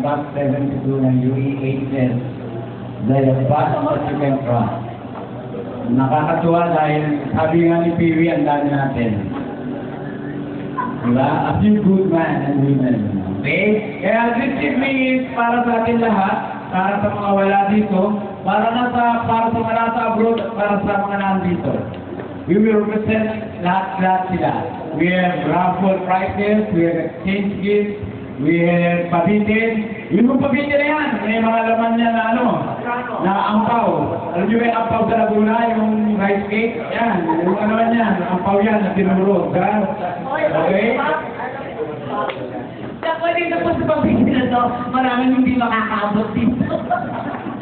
Box 72 ng UE8S. The bus that you can trust. Nakakatuwa dahil sabi nga ni Piwi, ang dami natin. Diba? A few good men and women. Okay? Kaya this evening is para sa atin lahat, para sa mga wala dito, para sa mga nasa abroad, at para sa mga nandito. We will represent lahat sila. We have raffle prizes, we have exchange gifts, we have pabitin. Yung pabitin na yan, may mga laman niya na na ampaw. Alam nyo ba yung ampaw sa Laguna, yung rice cake? Yan, yung ano yan, ampaw yan na tinuro. Okay? Pwede na po sa pabitin na to, maraming hindi makakaabot dito.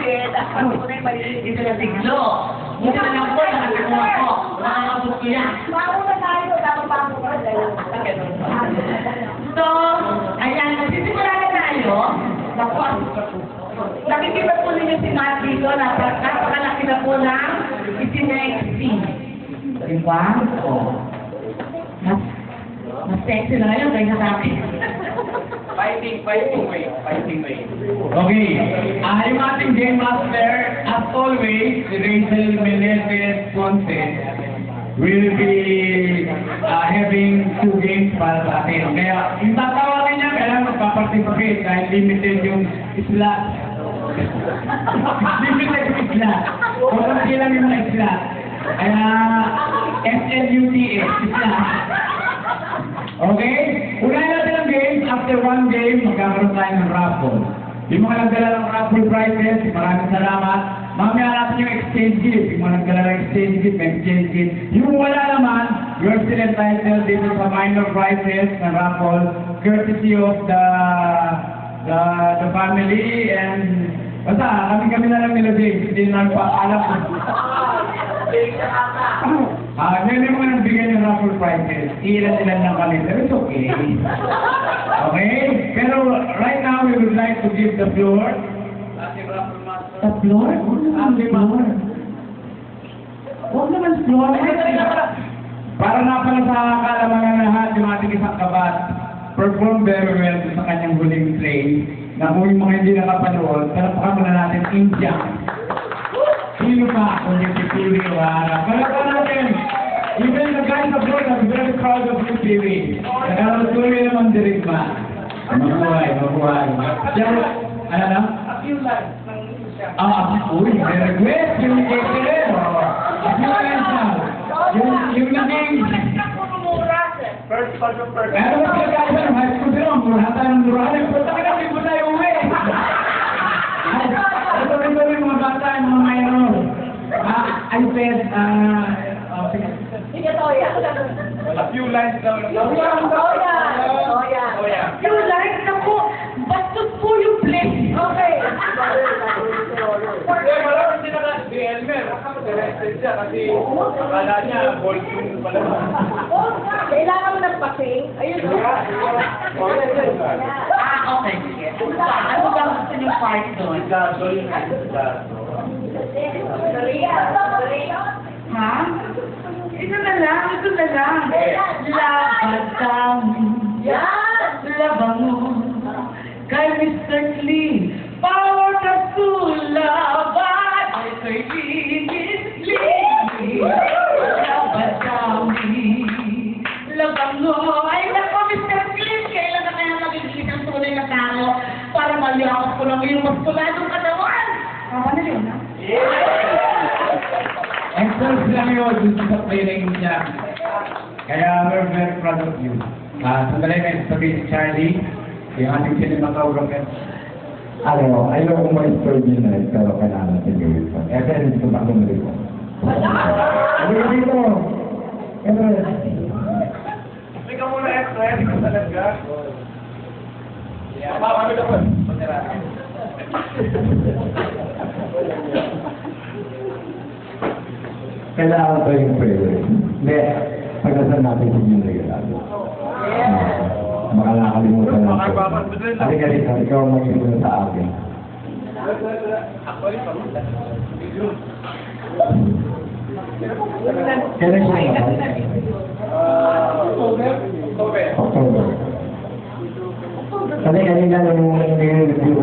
Ito na siglo. Ito na lang po, nakakakuha ko. Makakabot ko yan. Mauna tayo, dapat pa ako pa. So, ayan, nagsisimula na tayo. Tapos, nakikita po ninyo si Matt dito, napakalaki na po ng itinexing. Diba? O. Mas sexy na ngayon kaysa sa akin. Fighting way. Okay. Yung ating game master, as always, si Rachel Menendez Ponce will be having 2 games para sa atin. Kaya, yung tatawagin niya, kailangan magpaparticipate dahil limited yung slot. Limited yung slot. Kung sila yung mga slot. Kaya, SLUTS, slot. Okay? Unahin natin ang games. After 1 game, magkakaroon tayo ng raffle. Yung mga nagdala ng raffle prizes, maraming salamat. Mamaya natin yung exchange gift. Yung mga nagdala ng exchange gift, may exchange gift. Yung wala naman, you're still entitled dito sa minor prizes na raffle, courtesy of the family and basta, kami na lang nila James. Hindi na nagpaalam ko. Ngayon yung mga nagbigay ng raffle prizes, ilan lang kami, pero it's okay. Okay? Pero right now, we would like to give the floor. The floor? The floor? Huwag naman floor. Para na pala sa kalamangan lahat, yung ating isang kabat, perform very well sa kanyang huling play, na kung yung mga hindi nakapanood, talapakan muna natin India. Sino pa kung yung si Piwi Ibarra? Palapan natin! Even the guys abroad are very proud of you, Piwi. Nagkakatuloy naman dirigma. Mabuhay. Ano na? A few lines ng siya. Uy, may request yung KPL. A few lines na. Yung naging... First. Pero magkakasa ng high school sila, murata ng murata. Pero talaga, hindi po tayo uwi. Ito rin mga bata, mga mayroon. I said, Sige, Toya. A few lines daw. Toya. Few lines na po. Bastos po yung play. Okay. Marami din na si Elmer. Directed siya kasi akala niya gold yung pala. Kailangan mo ng pasing. Ayun. Okay, sige. Ano ba gusto niyo part doon? Ha? Ito na lang. Laban kami. Labang mo. Kay Mr. Clean. Power ka sulaban. Ay kay Linis Clean. Laban kami. Labang mo. Ay nako, Mr. Clean. Kailan na kaya magiging ang tunay na tao para maliyakot ko lang yung maskuladong katawan? Tama na yun, ha? Excellent lang yun dun sa playing niya. Kaya we're very proud of you. Sandali may sabihin si Charlie, yung ating cinematographer. Ayaw kong ma-extraordinary, pero kailangan natin gawin pa. Kaya hindi ko ba kumuli ko? Ano ka dito? Hindi ka muna extra, hindi ka talaga. Paano ka po? Kailangan ko yung prayer. Hindi, pagkasal natin yung regalo. Baka nakalimutan natin. Halika rito, ikaw ang mag-iwan sa akin. Kailan siya naman? October. Kasi kanina nung nag-review ko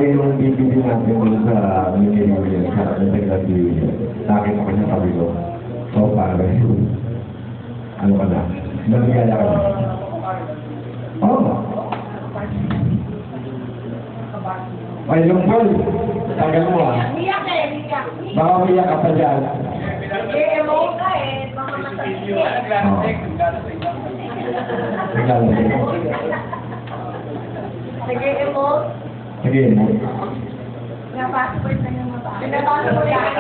Ano ka na? Maligaya ka na. Oo. May lumpol. Tagal mo ah. Niyak eh, niyak. Baka umiyak ka pa dyan. Emo ka eh, mga masakit. Naglalagay. Sige, emo. Sige mo. Nga passport na yung mata. Pinapasok ko yan.